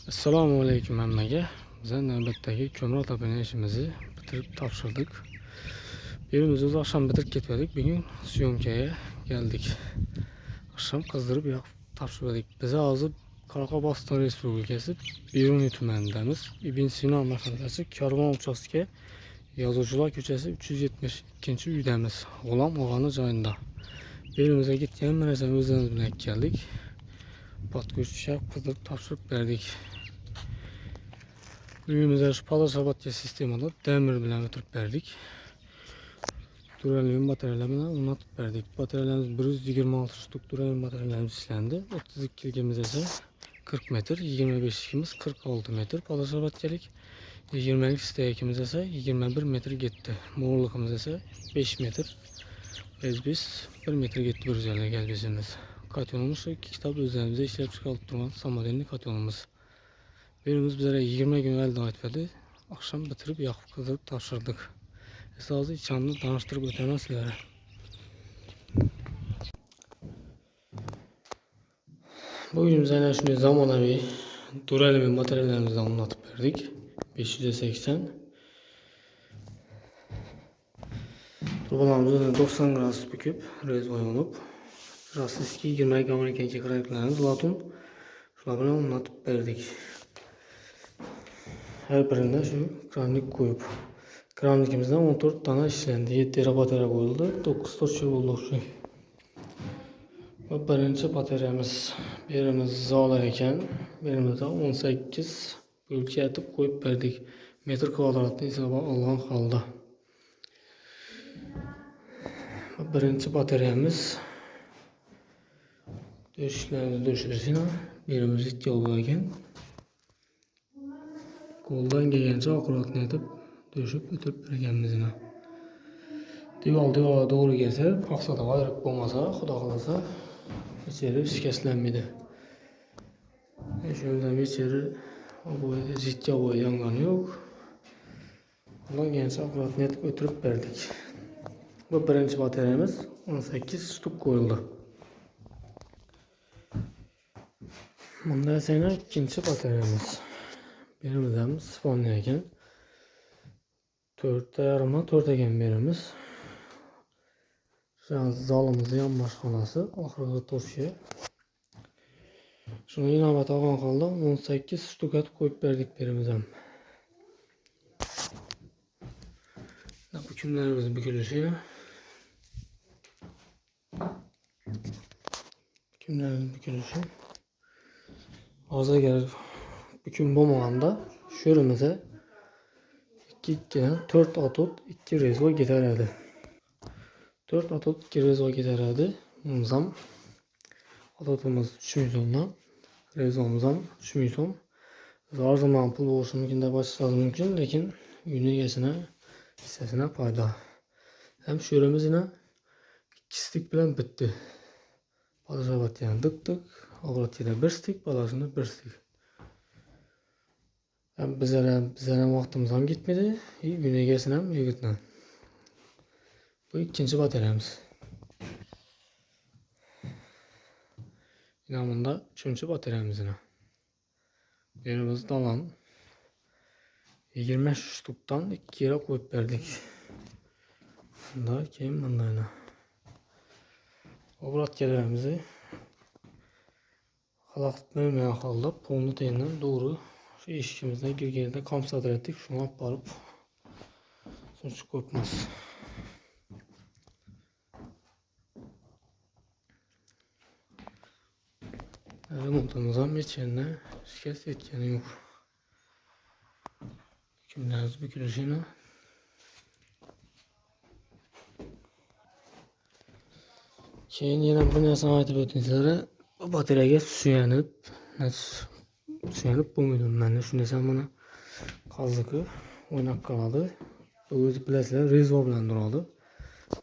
Assalomu alaykum hammaga. Biz navbatdagi ko'mir topgan ishimizni bitirib topshirdik. Birimiz o'z akşam bitirib ketdik. Bugun syomkaga geldik. Akşam qizdirib yoqib topshirdik. Biz hozir Qoraqalpog'iston Respublikasi Beruniy tumanidamiz. Ibn Sino mahallasi Karvon uchastka Yozuvchilar ko'chasi 372-uydamiz. G'ulom og'ani joyida. Birimizga ketgan narsani o'zimiz bilan keldik. Patko'chga qizdirib topshirib berdik. Uyimizde şu palasabatya sistemini demir bilen ötürüp verdik. Duralium bataryalarına unatıp verdik. Bataryalarımız 126 ştuk duralium bataryalarımız işlendi. 32 ilgimiz ise 40 metre, 25 ilgimiz 46 metre. Palasabatyalık 20'lik siteyekimiz ise 21 metre gitti. Morlukımız ise 5 metre. Biz 1 metre gitti bir üzerine gelbizimiz. Katyonumuz iki kitap üzerimize işlep çıkartıp duran samodelli katyonumuz. Birimiz bizlere 20 gün elde etmedi. Akşam bitirip yakıp kızdırıp taşırdık. Esası içanını tanıştırıp ötemez sizlere. Bu günümüzde şimdi zamanlavi duralium materyallerimizden anlatıp verdik. 580. Turbalarımızı 90 gras büküp rezvoy olup. Rasiski 20 Amerikan kekraklarını latun. Şuna anlatıp verdik. Her birinde şu kranlik koyup. Kranlikimizden 14 tane işlendi. 7 tane batarya koyuldu. 9 torçu bulduk şu. Bu birinci bataryamız. Birimiz zağlarken birimizde 18 bölge atıp koyup verdik. Metr kvadratlı hesaba alan halda. Bu birinci bataryamız. Döşlerimizi döşürüzün. Birimiz ilk yollarken. Koldan gelgence akuratını edip döşüp ötüp vergenimizine. Divala doğru gelse, paksada ayrık olmasa, xuda kalasa içeri şikestlenmedi. Şöyle içeri ciddi boyu yanganı yok. Koldan gelgence akuratını edip ötürüp verdik. Bu birinci bataryamız 18 stuk koyuldu. Bundan sonra ikinci bataryamız. Birimizden spawnlayken 4 yarıma 4 eken birimiz. Şu an zalımızın yan başkanası ahırda torşuya. Şunu inabat ağan kaldı 18 stukat koyup verdik birimizden. Bu kümlerimiz bükülüşüyle. Kümlerimiz bükülüşü. Ağza gelip büküm bomağında şörümüze 4 atot 2 rezo giderdi. 4 atot 2 rezo giderdi. Muzam atotumuz 3 milyondan rezomuzdan 3 milyon. Zar zaman pul oluşu mümkün de başlayalım mümkün. Lakin yünegesine hissesine fayda. Hem şörümüz yine ikistik bilen bitti. Palasabat yani dıktık. Avratiyede bir stik, balasında bir stik. Hem bizlere vaktimiz hem gitmedi. Yünegesine hem yigitine. Bu ikinci bataryamız. İnamında üçüncü bataryamız yine. Birimiz dalan 25 ştuktan 2 yere koyup verdik. Bunda kim bunda yine. Avratiylerimizi halaklıtmaya halda pulunu teyinden doğru şu işçimizden girgende kamsadır ettik. Şunu aparıp sonuç kopmaz. Remontumuzdan bir yerine şikayet etkeni yok. Kümlerimiz bükülüşüne. Keyin yine bu narsani aytib o'tdim sizlarga. Batareyaga suyanib bo'lmaydi. Mana shu narsa mana qazıqı o'ynab qoladi. O'zi bilasizlar, rezo bilan turadi.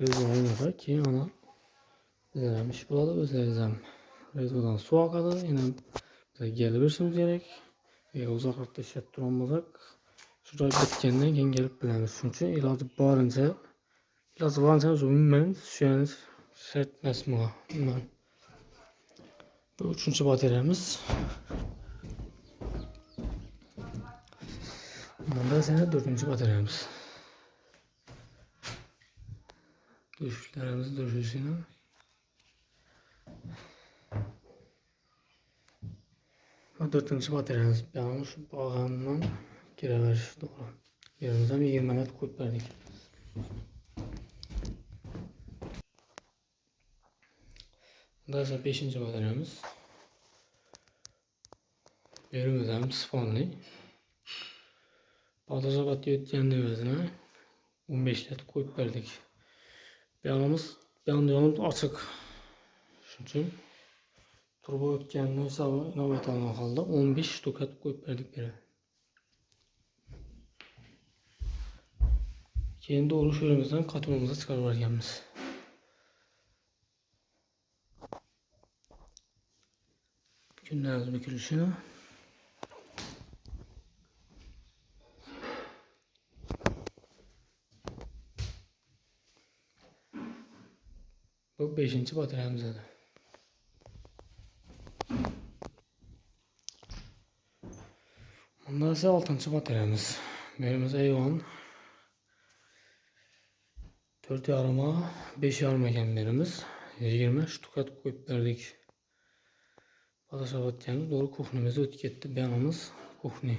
Rezo o'ynasa keyin ana bizlar ham ish bo'ladi, o'zlaringiz ham rezodan suv oqadi. Yana bizga kelib berishimiz kerak. Uzoqroqda ishlab turgan bo'lsak, shu joy bitgandan keyin kelib bilamiz. Shuning uchun iloji boricha umuman suyanish shart emas bunga. Bu üçüncü bataryamız. Bunda sene 4. bataryamız. Düşüşlerimizi düşüşünü. Bu 4. bataryamız. Yani şu bağlamdan girever doğru. Yerimizden bir 20 net koyup verdik. Bunda ise 5. bataryamız. Yerimizden sponli. Bataja batıyor ötkenli özüne 15 net koyup verdik. Beyanımız açık. Şunun için turbo ötkenli hesabı inovet almak halde 15 ştuk et koyup verdik biri. Kendi doğru şöylümüzden katılımıza çıkarıvergenmiz. Günlerimiz bükülüşünü. Bu 5. bataryamızda. Ondan ise 6. bataryamız. Birimiz A1 4 yarıma 5 yarım ekenlerimiz 20 ştukat koyup verdik. Bataja batacağımız doğru kuhnemizi ötketti. Beyanımız kuhni.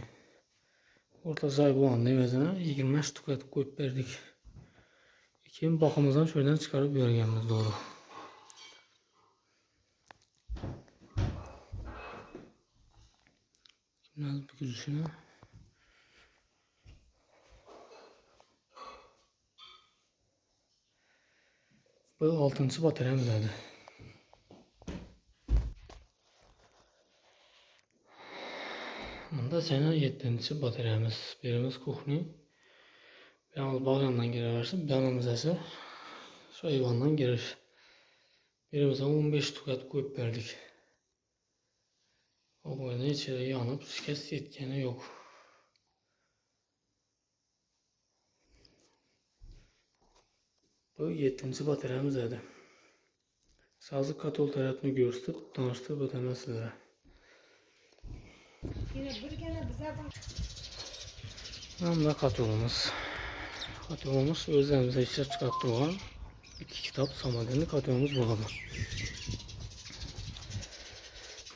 Orta say bu anda evezine 20 ştukat koyup verdik. İki bakımızdan şöyle çıkarıp vergenimiz doğru. Biraz bükülüşünü. Bu 6. bataryamız oldu. Bunda sene 7. bataryamız. Birimiz kuhni. Beyanımız bağlandan gireversin. Beyanımız ise şu eyvandan girer. Birimize 15 tukat koyup verdik. O boyunda içeri yanıp şikayet yetkeni yok. Bu 7. bataryamız oldu. Sazı katol tarafını gösterip tanıştırıp ödemez sizlere. Bunda katolumuz. Katolumuz özlerimize işler çıkarttı olan 2 kitap samadeni katolumuz burada.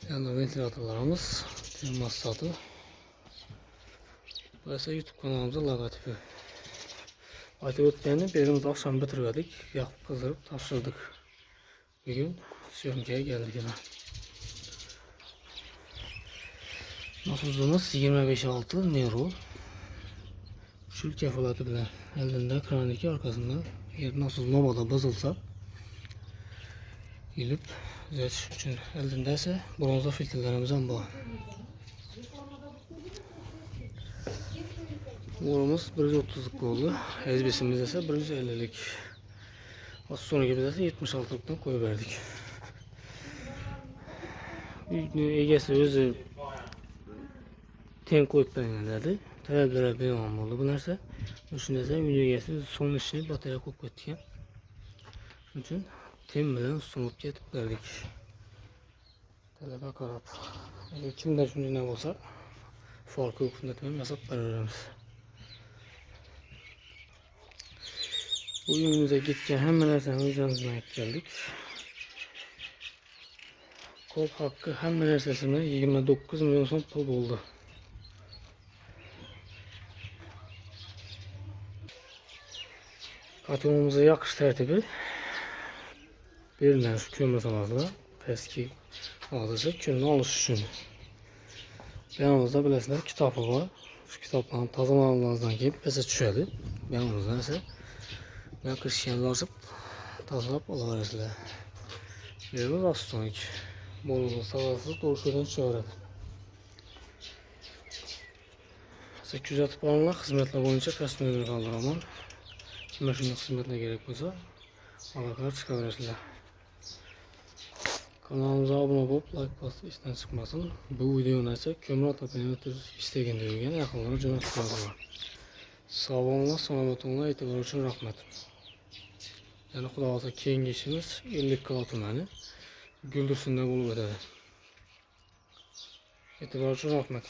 Yanında ventilatörlerimiz, termostatı. Burası YouTube kanalımızın logotipi. Aytib ötkenini birimiz akşam bitirmedik, yakıp kızdırıp taşırdık. Bugün sömkeye geldik yine. Nasuzumuz 25.6 Nero. Şül kefalatı bile elinde kraniki arkasında eğer nasuz nobada bozulsa gelip düzeltiş için elindeyse bronza filtrelerimizden bu. Borumuz 130'luk oldu. Ezbesimiz ise 150'lik. Az sonraki biz ise 76'lıktan koyuverdik. Egesi özü ten koyup verenlerdi. Taleplere beyan oldu bu narsa. Şunda ise egesi son işini batarya koyup etken. Şunun için tem bilen sunup getip verdik. Talebe karab. Kimler şunun ne olsa farkı hükümetmen yazıp veririz. Bu yönümüze gitken hemen ersen hocamızdan geldik. Kol hakkı hemen ersesine 29 milyon son pul oldu. Katılımımıza yakış tertibi birinden şu kömür sanatla eski alacak kömür alış için. Yanımızda bilesizler kitabı var. Şu kitapların tazalanlarından gelip pese düşeli. Yanımızda ise ben kışkenler açıp tazalap olaverirler. Yerimiz astronik. Bolulu sağlasız doğuşudan çağırır. 860 paranla hizmetler boyunca personel kaldıramam. Kime şimdi hizmetine gerek olsa alakalar çıkabilirsiniz. Kanalımıza abone olup like basıp işten çıkmasın. Bu videonun ise kömür atapını istegen deyilgen yakınları cana tutarlar. Sağ olun, selametle itibar için rahmet. Yani kulağıza keyingi işimiz 50 kala tümeni Güldürsünde bulup ededi. İtibar için rahmet.